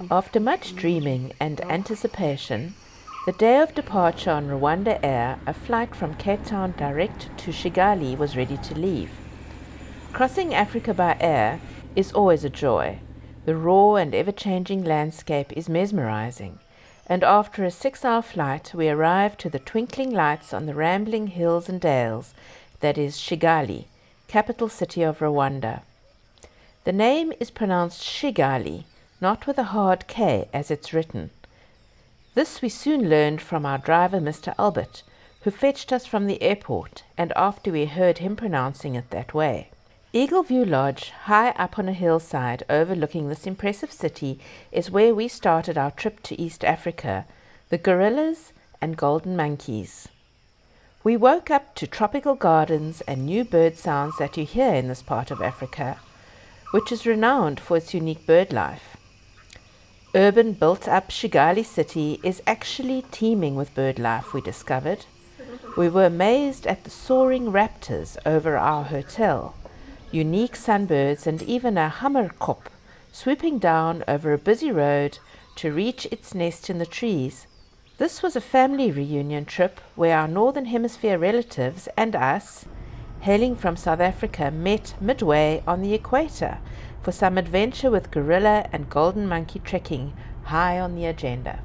After much dreaming and anticipation, the day of departure on Rwanda Air, a flight from Cape Town direct to Chigali, was ready to leave. Crossing Africa by air is always a joy. The raw and ever-changing landscape is mesmerizing, and after a 6-hour flight we arrived to the twinkling lights on the rambling hills and dales that is Chigali, capital city of Rwanda. The name is pronounced Chigali, not with a hard K as it's written. This we soon learned from our driver, Mr. Albert, who fetched us from the airport, and after we heard him pronouncing it that way. Eagle View Lodge, high up on a hillside overlooking this impressive city, is where we started our trip to East Africa, the gorillas and golden monkeys. We woke up to tropical gardens and new bird sounds that you hear in this part of Africa, which is renowned for its unique bird life. Urban built-up Chigali city is actually teeming with bird life, we discovered. We were amazed at the soaring raptors over our hotel, unique sunbirds and even a hamerkop swooping down over a busy road to reach its nest in the trees. This was a family reunion trip where our Northern Hemisphere relatives and us, hailing from South Africa, met midway on the equator for some adventure with gorilla and golden monkey trekking high on the agenda.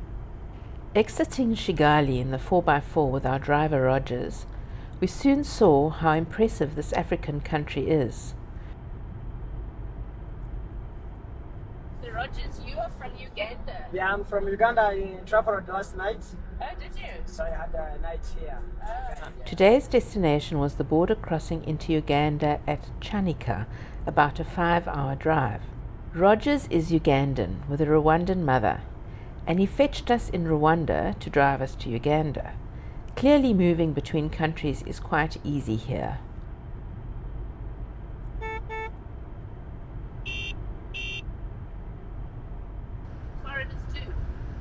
Exiting Chigali in the 4x4 with our driver Rogers, we soon saw how impressive this African country is. So Rogers, you are from Uganda. Yeah, I'm from Uganda. I traveled last night. Oh, did you? So I had a night here. Today's destination was the border crossing into Uganda at Chanika, about a 5-hour drive. Rogers is Ugandan with a Rwandan mother, and he fetched us in Rwanda to drive us to Uganda. Clearly moving between countries is quite easy here. Foreigners too.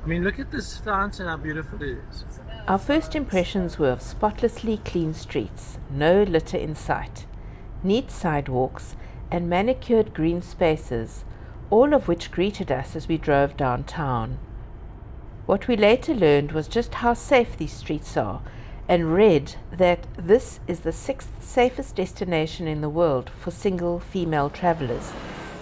I mean, look at this fountain, how beautiful it is. Our first impressions were of spotlessly clean streets, no litter in sight, neat sidewalks, and manicured green spaces, all of which greeted us as we drove downtown. What we later learned was just how safe these streets are, and read that this is the 6th safest destination in the world for single female travelers,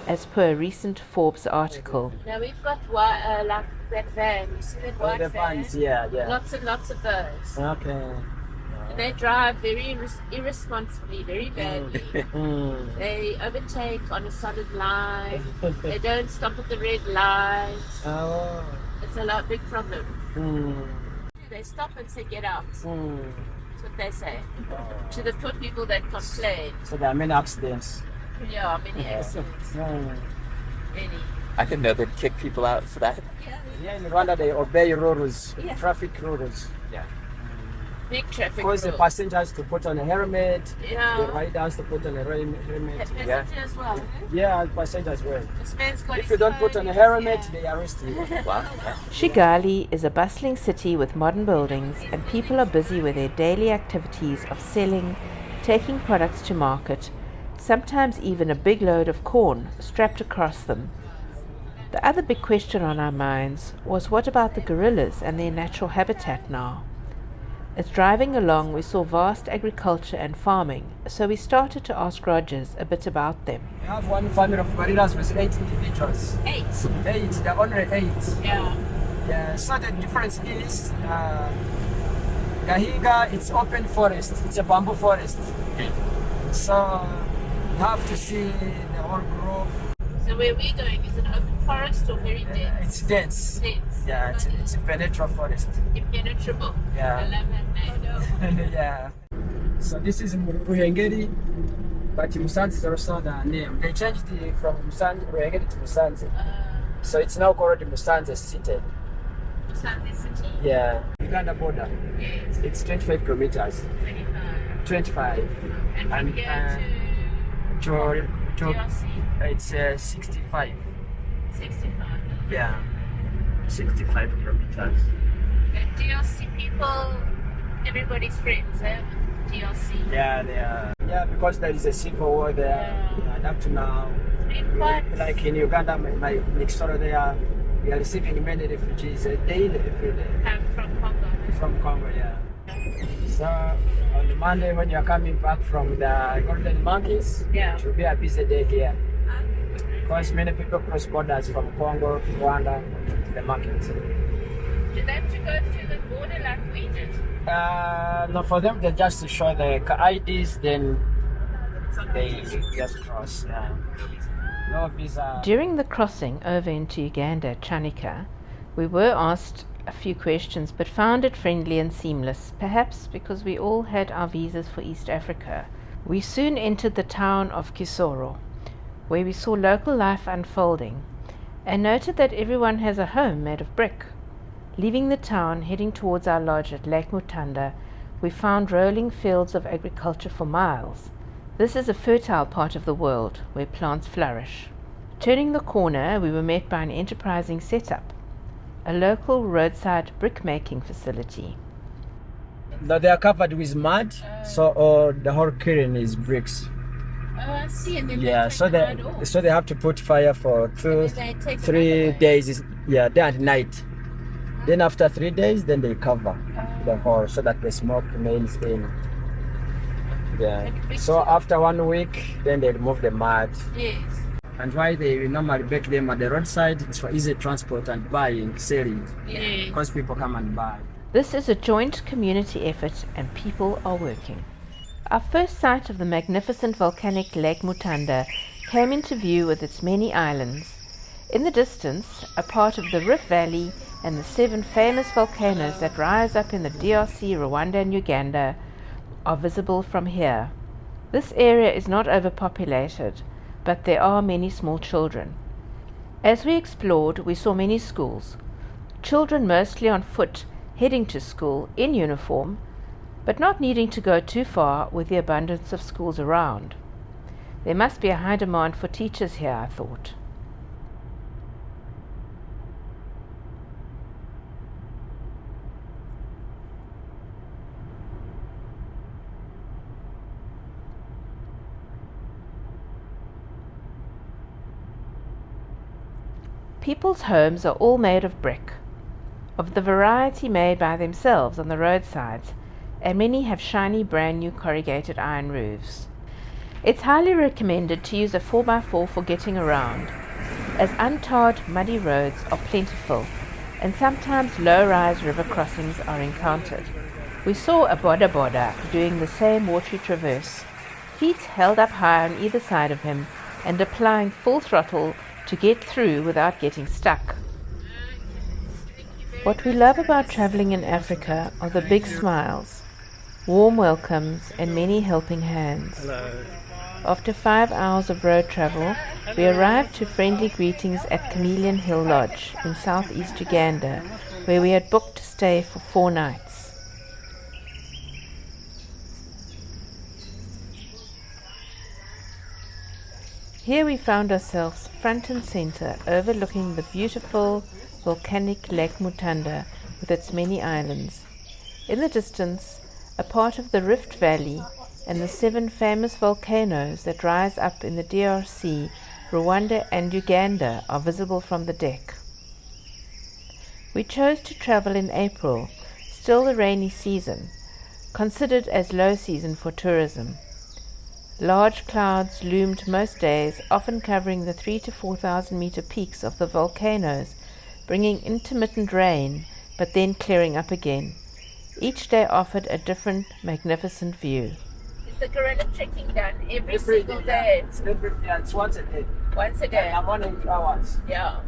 as per a recent Forbes article. Now we've got like that van. You see that white The van? fans, yeah. Lots and lots of those. Okay. And they drive very irresponsibly, very badly. They overtake on a solid line. They don't stop at the red light. Oh. It's a big problem. They stop and say, get out. That's what they say. To the poor people that complain. So there are many accidents. Yeah, many accidents. Many. I didn't know they'd kick people out for that. Yeah, in Rwanda they obey rules, Yeah. traffic rules. Yeah. Big traffic Because the rules. passengers to put on a helmet, the Yeah. riders to put on a helmet. Passenger as well. Yeah, passengers well. This man's got If his you don't put phone on a in his helmet, ear. they arrest you. Wow. Chigali is a bustling city with modern buildings, and people are busy with their daily activities of selling, taking products to market, sometimes even a big load of corn strapped across them. The other big question on our minds was, what about the gorillas and their natural habitat now? As driving along, we saw vast agriculture and farming, so we started to ask Rogers a bit about them. We have one family of gorillas with 8 individuals. 8. 8, they're only 8. Yeah. Yeah, so the difference is Gahiga, it's open forest, it's a bamboo forest. So you have to see the whole grove. So where we're going, is it open forest or very dense? It's dense. Dense. Yeah, it's a penetrable forest. Impenetrable. Yeah. I love that name. Yeah. So this is Ruhengeri, but Musanze is also the name. They changed it from Ruhengeri to Musanze. So it's now called Musanze City. Musanze City. Yeah. Uganda border. Yes. It's 25 kilometers. 25. 25. And from And, here to DRC. It's 65. 65. Yeah. 65 kilometers. And DRC people, everybody's friends, eh? DRC. Yeah, they are. Yeah, because there is a civil war there, and up to now, like in Uganda, my next door there, we are receiving many refugees daily, every day. From Congo. From Congo, yeah. So on Monday when you're coming back from the Golden Monkeys, it will be a busy day here. Because many people cross borders from Congo, Rwanda, to the market. Do they have to go through the border like we did? No, for them they just show the IDs, then they just cross. Yeah. No visa. During the crossing over into Uganda at Chanika, we were asked a few questions but found it friendly and seamless, perhaps because we all had our visas for East Africa. We soon entered the town of Kisoro, where we saw local life unfolding, and noted that everyone has a home made of brick. Leaving the town, heading towards our lodge at Lake Mutanda, we found rolling fields of agriculture for miles. This is a fertile part of the world where plants flourish. Turning the corner, we were met by an enterprising setup, a local roadside brick-making facility. No, they are covered with mud, so the whole kiln is bricks. Oh, I see. And then So they have to put fire for 3 days. Yeah, day and night. Then after 3 days, then they cover the whole so that the smoke remains in. Yeah. So after 1 week, then they remove the mud. Yes. And why they normally bake them at the roadside? It's for easy transport and buying, selling. Yes. Because people come and buy. This is a joint community effort and people are working. Our first sight of the magnificent volcanic Lake Mutanda came into view with its many islands. In the distance, a part of the Rift Valley and the 7 famous volcanoes that rise up in the DRC, Rwanda and Uganda are visible from here. This area is not overpopulated, but there are many small children. As we explored, we saw many schools, children mostly on foot heading to school in uniform, but not needing to go too far with the abundance of schools around. There must be a high demand for teachers here, I thought. People's homes are all made of brick, of the variety made by themselves on the roadsides, and many have shiny brand new corrugated iron roofs. It's highly recommended to use a 4x4 for getting around, as untarred muddy roads are plentiful and sometimes low-rise river crossings are encountered. We saw a boda boda doing the same watery traverse, feet held up high on either side of him and applying full throttle to get through without getting stuck. What we love about traveling in Africa are the big smiles, warm welcomes and many helping hands. Hello. After 5 hours of road travel, we arrived to friendly greetings at Chameleon Hill Lodge in southeast Uganda, where we had booked to stay for 4 nights. Here we found ourselves front and center, overlooking the beautiful volcanic Lake Mutanda with its many islands. In the distance, a part of the Rift Valley and the 7 famous volcanoes that rise up in the DRC, Rwanda and Uganda are visible from the deck. We chose to travel in April, still the rainy season, considered as low season for tourism. Large clouds loomed most days, often covering the 3,000 to 4,000 meter peaks of the volcanoes, bringing intermittent rain, but then clearing up again. Each day offered a different, magnificent view. Is the gorilla trekking done every single day? It's once a day. Once a day? In the morning 2 hours. Yeah.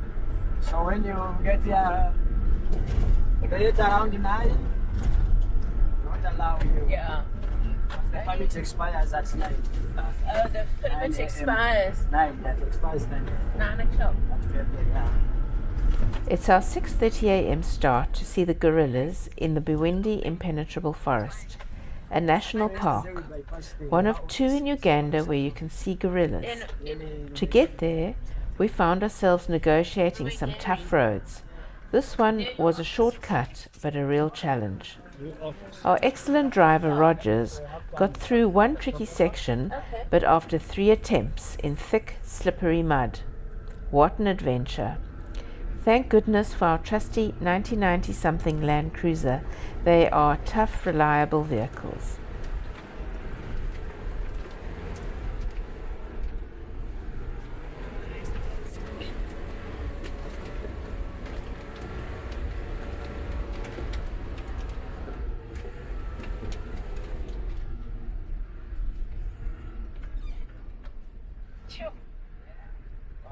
So when you get there, late around 9, not allow you. Yeah. The permit expires at 9. Oh, the permit expires 9, that expires 9 o'clock. It's our 6:30 a.m. start to see the gorillas in the Bwindi Impenetrable Forest, a national park, one of 2 in Uganda where you can see gorillas. To get there, we found ourselves negotiating some tough roads, This one was a shortcut, but a real challenge. Our excellent driver Rogers got through one tricky section, but after 3 attempts in thick, slippery mud. What an adventure! Thank goodness for our trusty 1990-something Land Cruiser. They are tough, reliable vehicles.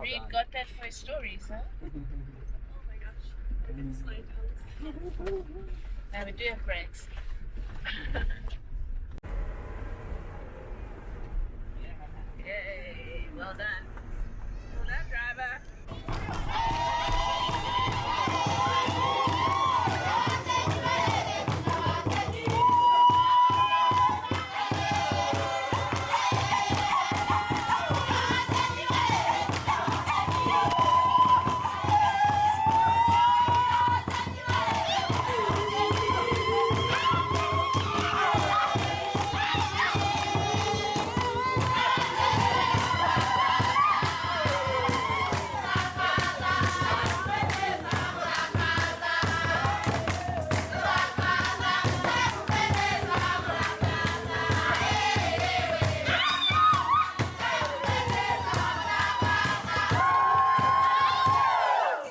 Reed got that for his stories, huh? Oh my gosh. I didn't slow down. Now we do have brakes. Yay, well done. Well done, driver.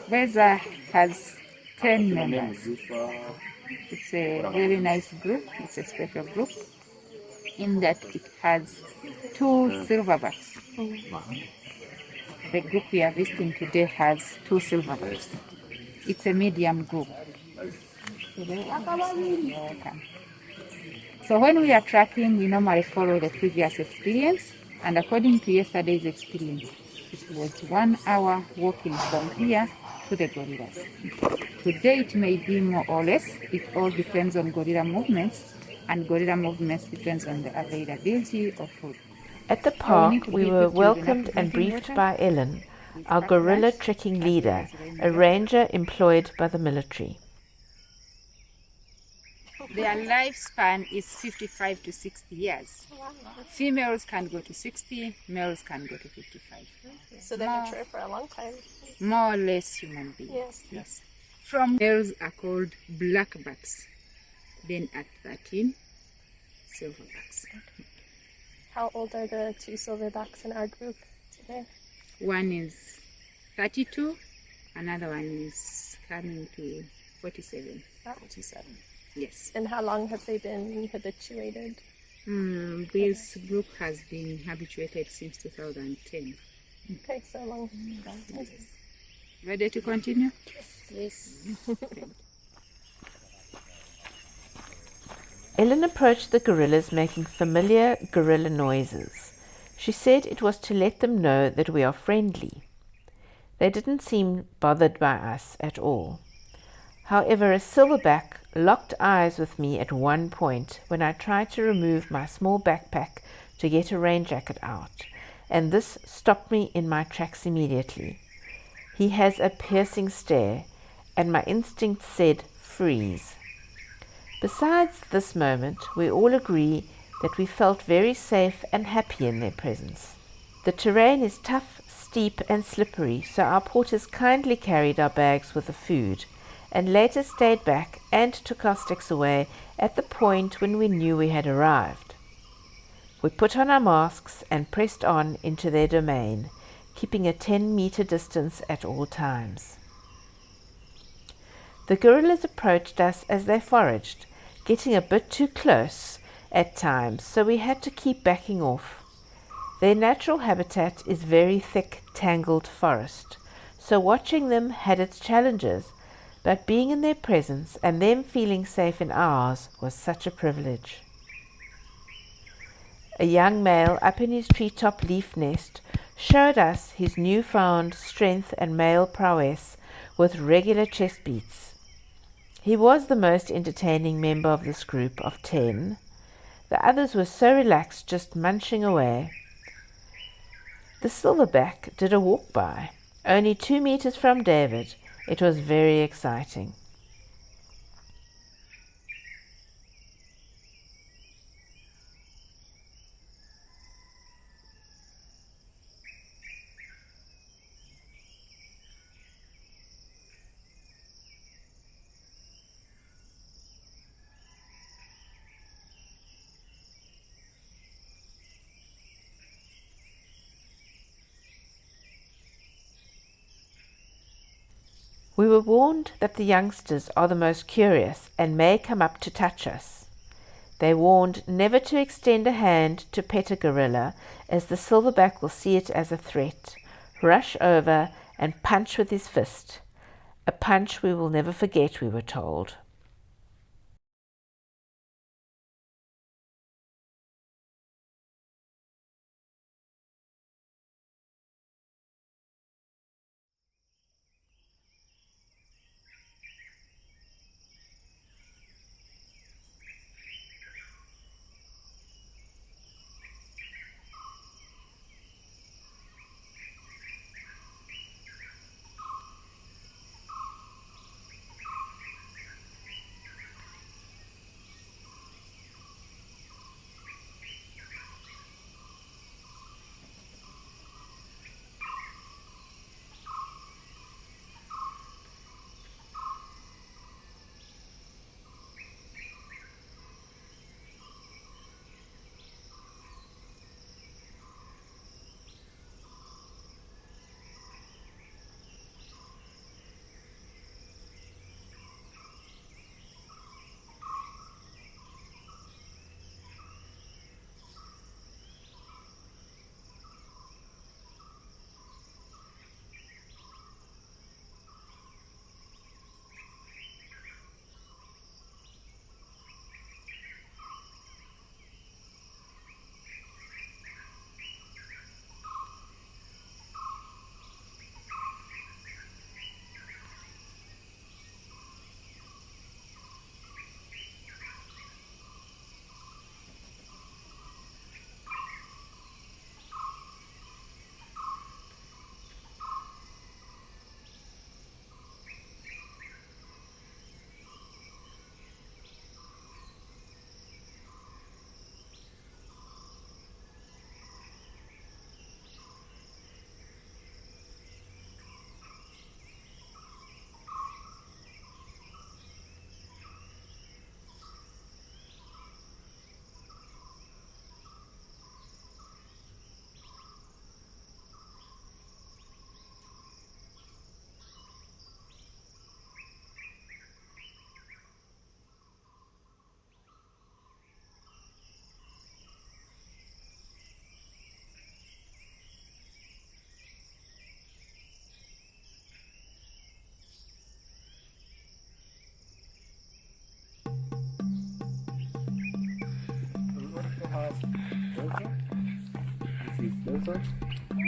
Veza has 10 members. It's a very nice group. It's a special group in that it has 2 silverbacks. The group we are visiting today has 2 silverbacks. It's a medium group. Welcome. So when we are tracking, we normally follow the previous experience, and according to yesterday's experience, it was 1 hour walking from here to the gorillas. Today it may be more or less. It all depends on gorilla movements, and gorilla movements depends on the availability of food. At the park, we were welcomed and briefed by Ellen, our gorilla trekking leader, a ranger employed by the military. Their lifespan is 55 to 60 years. Females can go to 60, males can go to 55. So they mature for a long time. More or less human beings. Yes. From males are called blackbacks. Then at 13, silverbacks. How old are the 2 silverbacks in our group today? One is 32, another one is coming to 47. 47. Yes. And how long have they been habituated? This group has been habituated since 2010. Okay, so long. Ready to continue? Yes. Ellen approached the gorillas making familiar gorilla noises. She said it was to let them know that we are friendly. They didn't seem bothered by us at all. However, a silverback locked eyes with me at one point when I tried to remove my small backpack to get a rain jacket out, and this stopped me in my tracks immediately. He has a piercing stare, and my instinct said, freeze. Besides this moment, we all agree that we felt very safe and happy in their presence. The terrain is tough, steep, and slippery, so our porters kindly carried our bags with the food, and later stayed back and took our sticks away at the point when we knew we had arrived. We put on our masks and pressed on into their domain, keeping a 10-meter distance at all times. The gorillas approached us as they foraged, getting a bit too close at times, so we had to keep backing off. Their natural habitat is very thick, tangled forest, so watching them had its challenges, but being in their presence and them feeling safe in ours was such a privilege. A young male up in his treetop leaf nest showed us his newfound strength and male prowess with regular chest beats. He was the most entertaining member of this group of 10. The others were so relaxed, just munching away. The silverback did a walk by, only 2 meters from David, It was very exciting. We were warned that the youngsters are the most curious and may come up to touch us. They warned never to extend a hand to pet a gorilla, as the silverback will see it as a threat, rush over and punch with his fist. A punch we will never forget, we were told.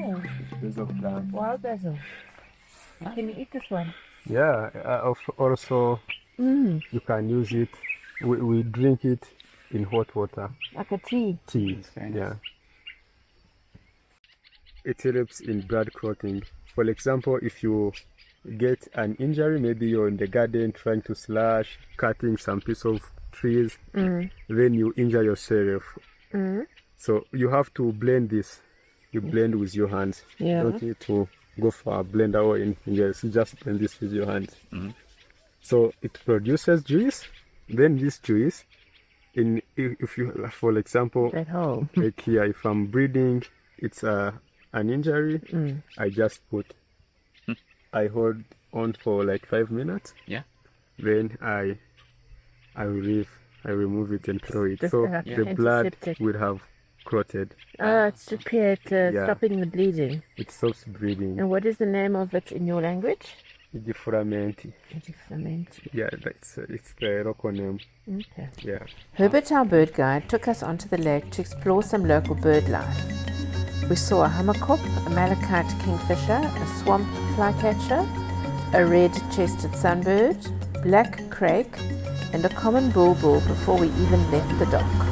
Oh, Basil plant. wild basil. Can you eat this one? Yeah, also you can use it. We drink it in hot water. Like a tea. Tea. Yeah. It helps in blood clotting. For example, if you get an injury, maybe you're in the garden trying to slash, cutting some piece of trees, then you injure yourself. So you have to blend this. You blend with your hands. Yeah. You don't need to go for a blender or anything else. You just blend this with your hands. So it produces juice. Then this juice, if you, for example, At home. like here, if I'm bleeding, it's an injury. I just I hold on for like 5 minutes. Yeah. Then I will remove it and throw it. Just So like the blood antiseptic. will have clotted. It's to create Yeah. stopping the bleeding. It stops bleeding. And what is the name of it in your language? Difframenti. Different. Yeah, it's the local name. Okay. Yeah. Herbert, our bird guide, took us onto the lake to explore some local bird life. We saw a hamerkop, a malachite kingfisher, a swamp flycatcher, a red-chested sunbird, black crake, and a common bulbul before we even left the dock.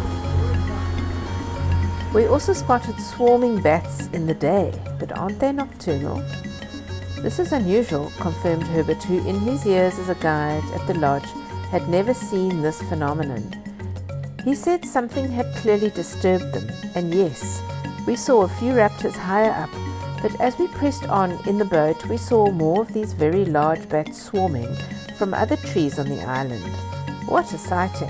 We also spotted swarming bats in the day, but aren't they nocturnal? This is unusual, confirmed Herbert, who in his years as a guide at the lodge had never seen this phenomenon. He said something had clearly disturbed them, and yes, we saw a few raptors higher up, but as we pressed on in the boat, we saw more of these very large bats swarming from other trees on the island. What a sighting!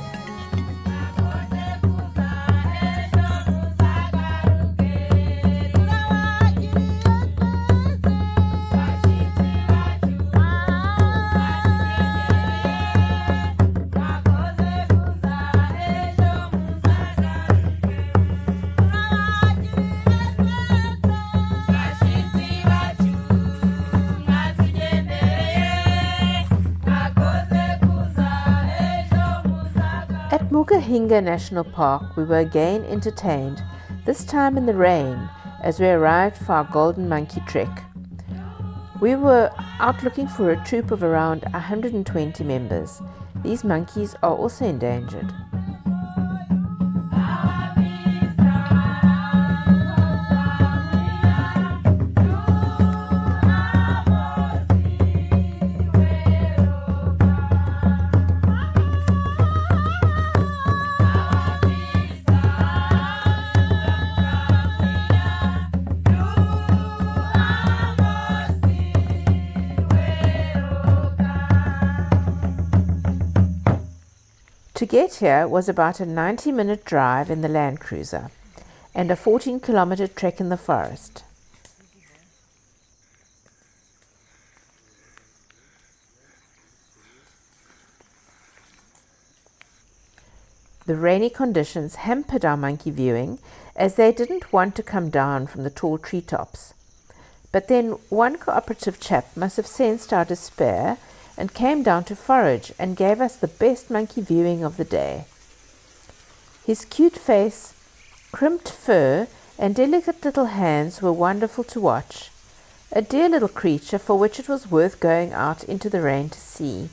At Mugahinga National Park, we were again entertained, this time in the rain, as we arrived for our golden monkey trek. We were out looking for a troop of around 120 members. These monkeys are also endangered. To get here was about a 90-minute drive in the Land Cruiser and a 14-kilometer trek in the forest. The rainy conditions hampered our monkey viewing as they didn't want to come down from the tall treetops. But then one cooperative chap must have sensed our despair and came down to forage and gave us the best monkey viewing of the day. His cute face, crimped fur, and delicate little hands were wonderful to watch. A dear little creature for which it was worth going out into the rain to see.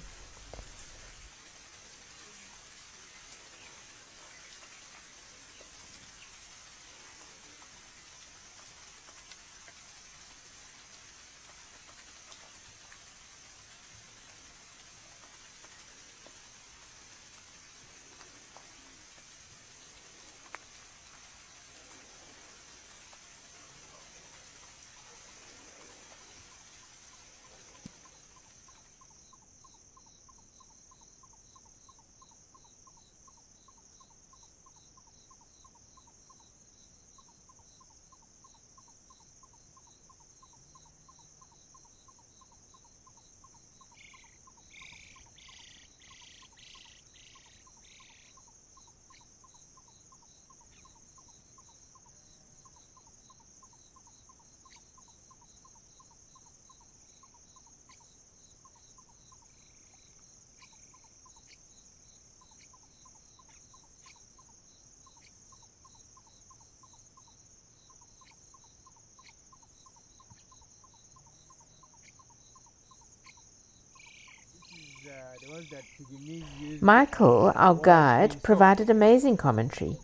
Michael, our guide, provided amazing commentary.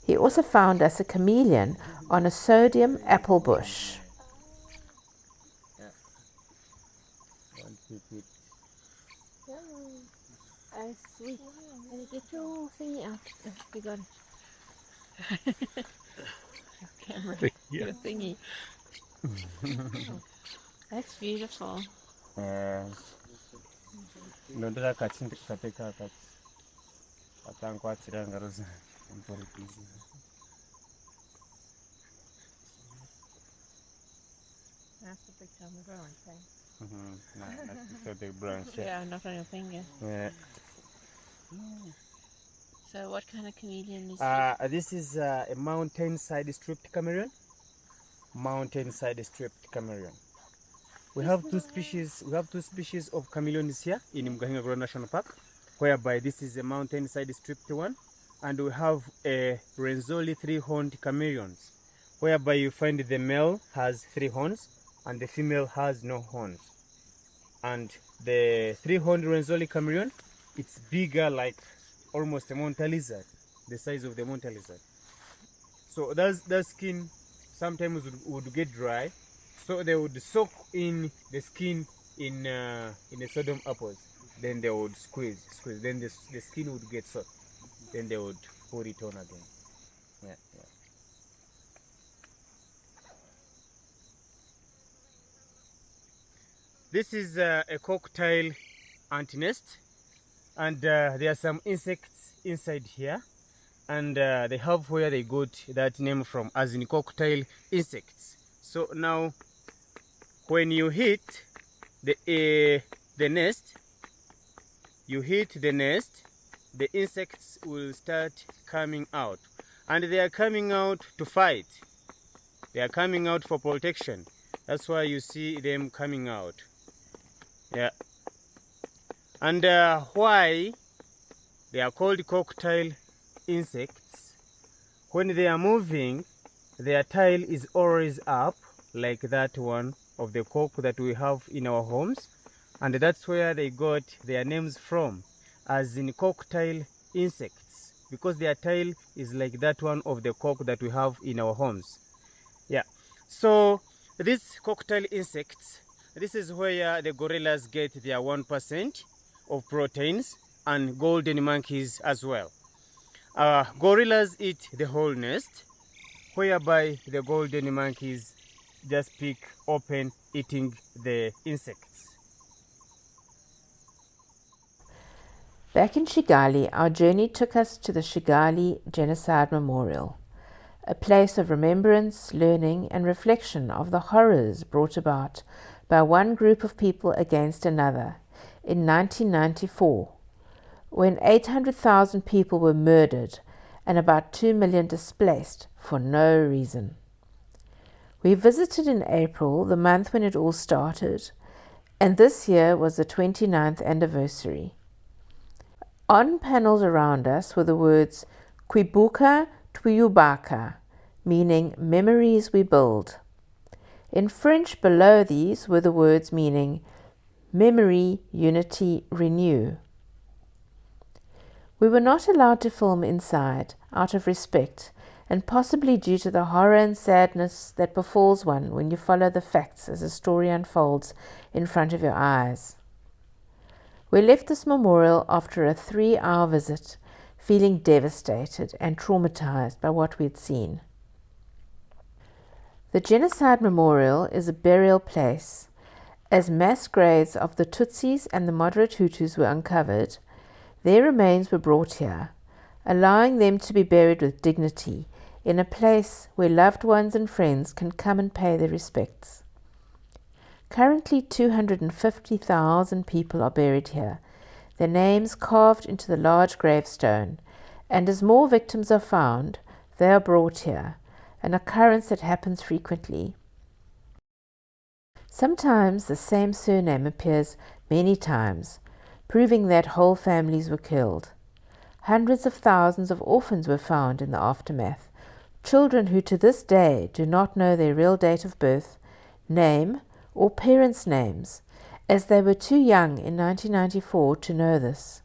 He also found us a chameleon on a sodium apple bush. Sweet. Get your thingy out. You got it. Camera. Your thingy. That's beautiful. That's the picture on the branch, That's the branch. Yeah, not on your finger. Yeah. So what kind of chameleon is it? This is a mountain-side striped chameleon. Mountain-side striped chameleon. We have two species. We have two species of chameleons here in Mugahinga National Park, whereby this is a mountain-side striped one, and we have a Rwenzori three-horned chameleons, whereby you find the male has 3 horns and the female has no horns. And the three-horned Rwenzori chameleon, it's bigger, like almost a mountain lizard, the size of the mountain lizard. So their skin sometimes would get dry, So they would soak in the skin in the sodium apples. Then they would squeeze. Then the skin would get soft. Then they would put it on again. Yeah. This is a cocktail ant nest, and there are some insects inside here, and they have where they got that name from, as in cocktail insects. So now when you hit the nest, the insects will start coming out, and they are coming out to fight. They are coming out for protection. That's why you see them coming out. Yeah. And why they are called cocktail insects? When they are moving, their tail is always up, like that one of the cock that we have in our homes, and that's where they got their names from, as in cocktail insects, because their tail is like that one of the cock that we have in our homes. Yeah. So these cocktail insects, this is where the gorillas get their 1% of proteins, and golden monkeys as well. Gorillas eat the whole nest, whereby the golden monkeys just pick open, eating the insects. Back in Chigali, our journey took us to the Chigali Genocide Memorial, a place of remembrance, learning, and reflection of the horrors brought about by one group of people against another in 1994, when 800,000 people were murdered and about 2 million displaced for no reason. We visited in April, the month when it all started, and this year was the 29th anniversary. On panels around us were the words Kwibuka Twiyubaka, meaning memories we build. In French below these were the words meaning memory, unity, renew. We were not allowed to film inside, out of respect, and possibly due to the horror and sadness that befalls one when you follow the facts as a story unfolds in front of your eyes. We left this memorial after a 3-hour visit, feeling devastated and traumatized by what we had seen. The Genocide Memorial is a burial place. As mass graves of the Tutsis and the moderate Hutus were uncovered, their remains were brought here, allowing them to be buried with dignity in a place where loved ones and friends can come and pay their respects. Currently 250,000 people are buried here, their names carved into the large gravestone, and as more victims are found, they are brought here, an occurrence that happens frequently. Sometimes the same surname appears many times, proving that whole families were killed. Hundreds of thousands of orphans were found in the aftermath, children who to this day do not know their real date of birth, name, or parents' names, as they were too young in 1994 to know this.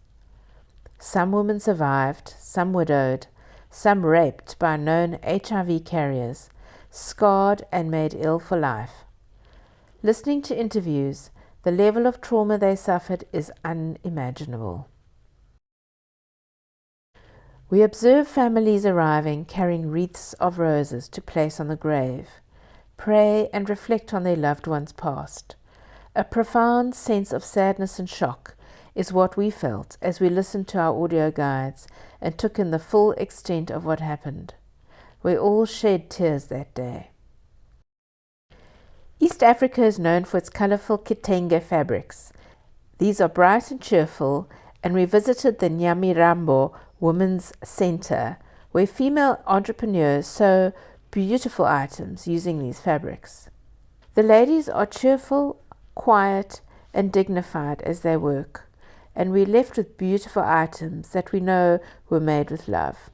Some women survived, some widowed, some raped by known HIV carriers, scarred and made ill for life. Listening to interviews, the level of trauma they suffered is unimaginable. We observe families arriving carrying wreaths of roses to place on the grave, pray and reflect on their loved ones past. A profound sense of sadness and shock is what we felt as we listened to our audio guides and took in the full extent of what happened. We all shed tears that day. East Africa is known for its colourful kitenge fabrics. These are bright and cheerful, and we visited the Nyamirambo Women's Centre, where female entrepreneurs sew beautiful items using these fabrics. The ladies are cheerful, quiet, and dignified as they work, and we left with beautiful items that we know were made with love.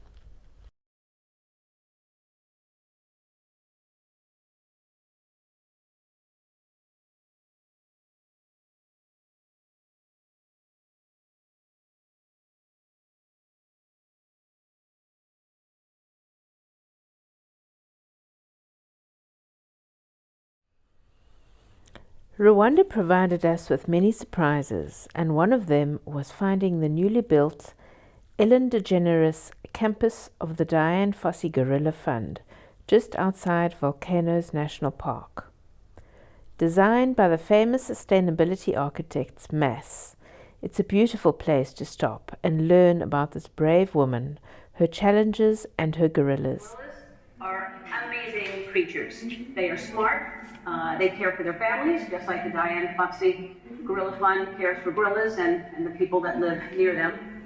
Rwanda provided us with many surprises, and one of them was finding the newly built Ellen DeGeneres campus of the Dian Fossey Gorilla Fund, just outside Volcanoes National Park. Designed by the famous sustainability architects Mass, it's a beautiful place to stop and learn about this brave woman, her challenges, and her gorillas. Gorillas are amazing creatures. They are smart. They care for their families, just like the Dian Fossey Gorilla Fund cares for gorillas and the people that live near them.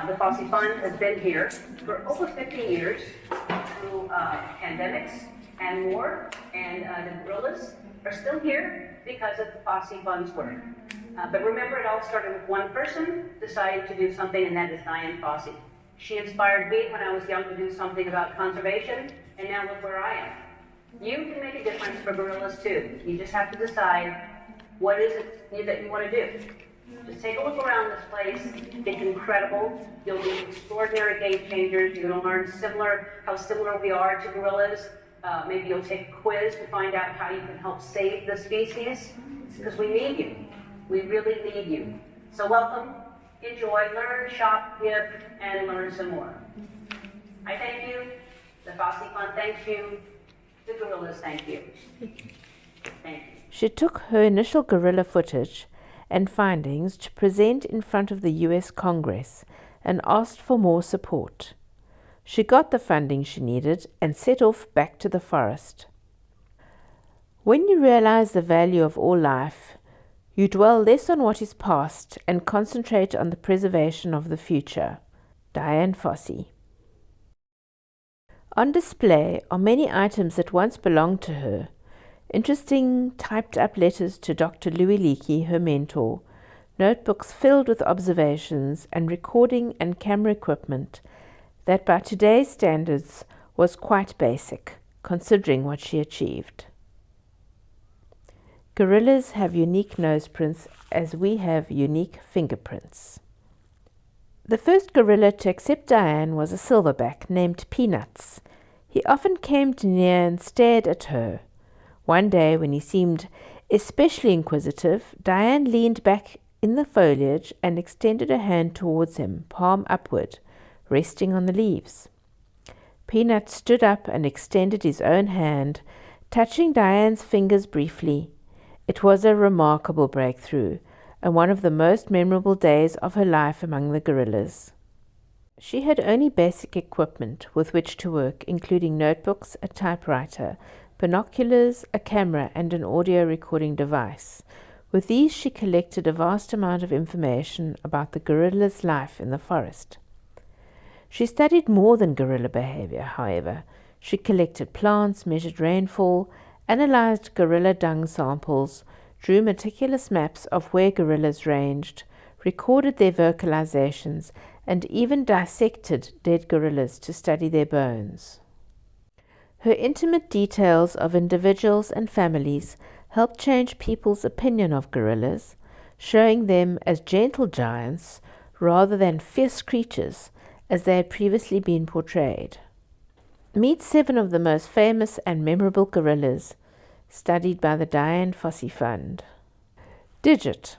The Fossey Fund has been here for over 50 years through pandemics and more, and the gorillas are still here because of the Fossey Fund's work. But remember, it all started with one person deciding to do something, and that is Dian Fossey. She inspired me when I was young to do something about conservation, and now look where I am. You can make a difference for gorillas too. You just have to decide what is it that you want to do. Just take a look around this place. It's incredible. You'll meet extraordinary game changers. You're going to learn how similar we are to gorillas. Maybe you'll take a quiz to find out how you can help save the species, because we need you. We really need you. So welcome, enjoy, learn, shop, give, and learn some more. I thank you. The Fossey Fund thanks you. The gorillas thank you. Thank you. She took her initial gorilla footage and findings to present in front of the US Congress and asked for more support. She got the funding she needed and set off back to the forest. When you realize the value of all life, you dwell less on what is past and concentrate on the preservation of the future. Dian Fossey. On display are many items that once belonged to her. Interesting typed-up letters to Dr. Louis Leakey, her mentor, notebooks filled with observations, and recording and camera equipment that by today's standards was quite basic, considering what she achieved. Gorillas have unique nose prints as we have unique fingerprints. The first gorilla to accept Dian was a silverback named Peanuts. He often came near and stared at her. One day, when he seemed especially inquisitive, Dian leaned back in the foliage and extended her hand towards him, palm upward, resting on the leaves. Peanuts stood up and extended his own hand, touching Dian's fingers briefly. It was a remarkable breakthrough, and one of the most memorable days of her life among the gorillas. She had only basic equipment with which to work, including notebooks, a typewriter, binoculars, a camera, and an audio recording device. With these, she collected a vast amount of information about the gorilla's life in the forest. She studied more than gorilla behavior, however. She collected plants, measured rainfall, analyzed gorilla dung samples, drew meticulous maps of where gorillas ranged, recorded their vocalizations, and even dissected dead gorillas to study their bones. Her intimate details of individuals and families helped change people's opinion of gorillas, showing them as gentle giants rather than fierce creatures as they had previously been portrayed. Meet 7 of the most famous and memorable gorillas studied by the Dian Fossey Fund. Digit.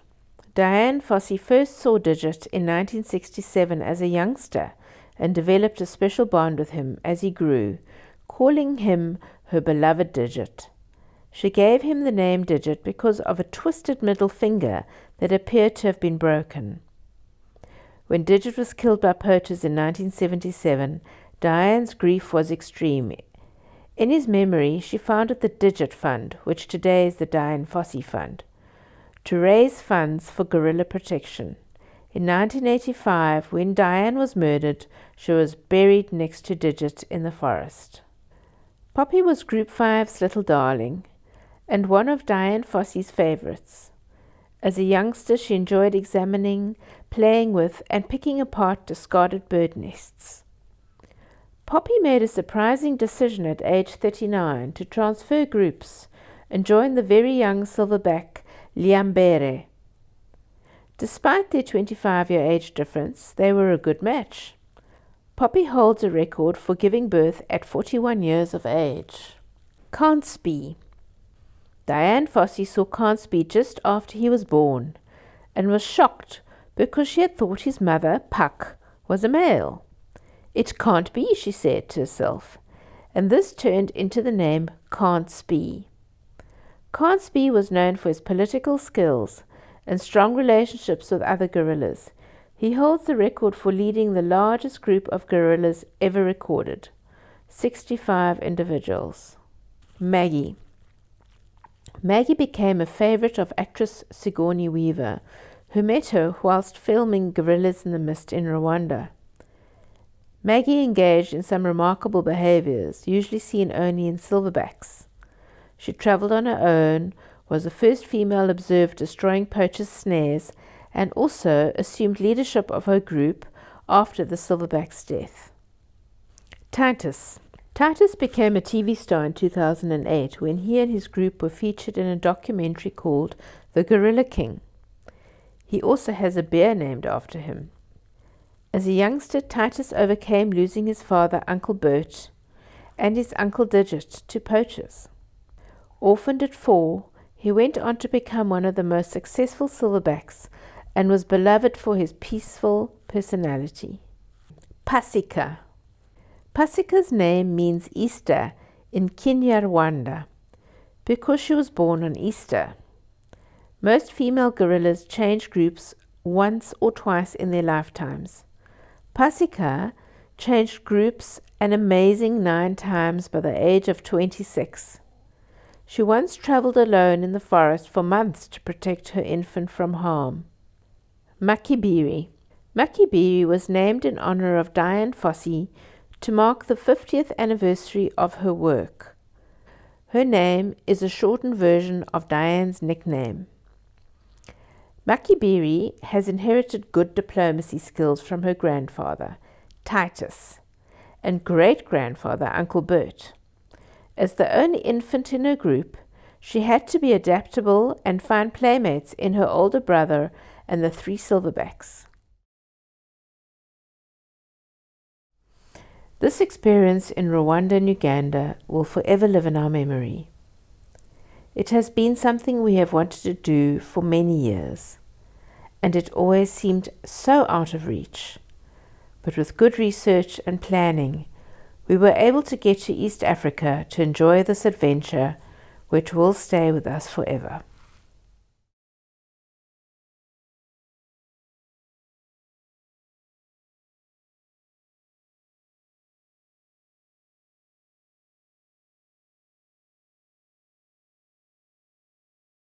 Dian Fossey first saw Digit in 1967 as a youngster and developed a special bond with him as he grew, calling him her beloved Digit. She gave him the name Digit because of a twisted middle finger that appeared to have been broken. When Digit was killed by poachers in 1977, Dian's grief was extreme. In his memory, she founded the Digit Fund, which today is the Dian Fossey Fund, to raise funds for gorilla protection. In 1985, when Dian was murdered, she was buried next to Digit in the forest. Poppy was Group 5's little darling, and one of Dian Fossey's favorites. As a youngster, she enjoyed examining, playing with, and picking apart discarded bird nests. Poppy made a surprising decision at age 39 to transfer groups and join the very young silverback Liambere. Despite their 25-year age difference, they were a good match. Poppy holds a record for giving birth at 41 years of age. Can't be. Diane Fossey saw Cansby just after he was born and was shocked because she had thought his mother, Puck, was a male. It can't be, she said to herself, and this turned into the name Cansby. Cansby was known for his political skills and strong relationships with other gorillas. He holds the record for leading the largest group of gorillas ever recorded, 65 individuals. Maggie. Maggie became a favorite of actress Sigourney Weaver, who met her whilst filming Gorillas in the Mist in Rwanda. Maggie engaged in some remarkable behaviors, usually seen only in silverbacks. She traveled on her own, was the first female observed destroying poachers' snares, and also assumed leadership of her group after the silverback's death. Titus. Titus became a TV star in 2008 when he and his group were featured in a documentary called The Gorilla King. He also has a bear named after him. As a youngster, Titus overcame losing his father, Uncle Bert, and his Uncle Digit to poachers. Orphaned at 4, he went on to become one of the most successful silverbacks and was beloved for his peaceful personality. Pasika. Pasika's name means Easter in Kinyarwanda because she was born on Easter. Most female gorillas change groups once or twice in their lifetimes. Pasika changed groups an amazing 9 times by the age of 26. She once traveled alone in the forest for months to protect her infant from harm. Makibiri. Makibiri was named in honor of Diane Fossey to mark the 50th anniversary of her work. Her name is a shortened version of Diane's nickname. Makibiri has inherited good diplomacy skills from her grandfather, Titus, and great-grandfather, Uncle Bert. As the only infant in her group, she had to be adaptable and find playmates in her older brother and the 3 silverbacks. This experience in Rwanda and Uganda will forever live in our memory. It has been something we have wanted to do for many years, and it always seemed so out of reach. But with good research and planning, we were able to get to East Africa to enjoy this adventure, which will stay with us forever.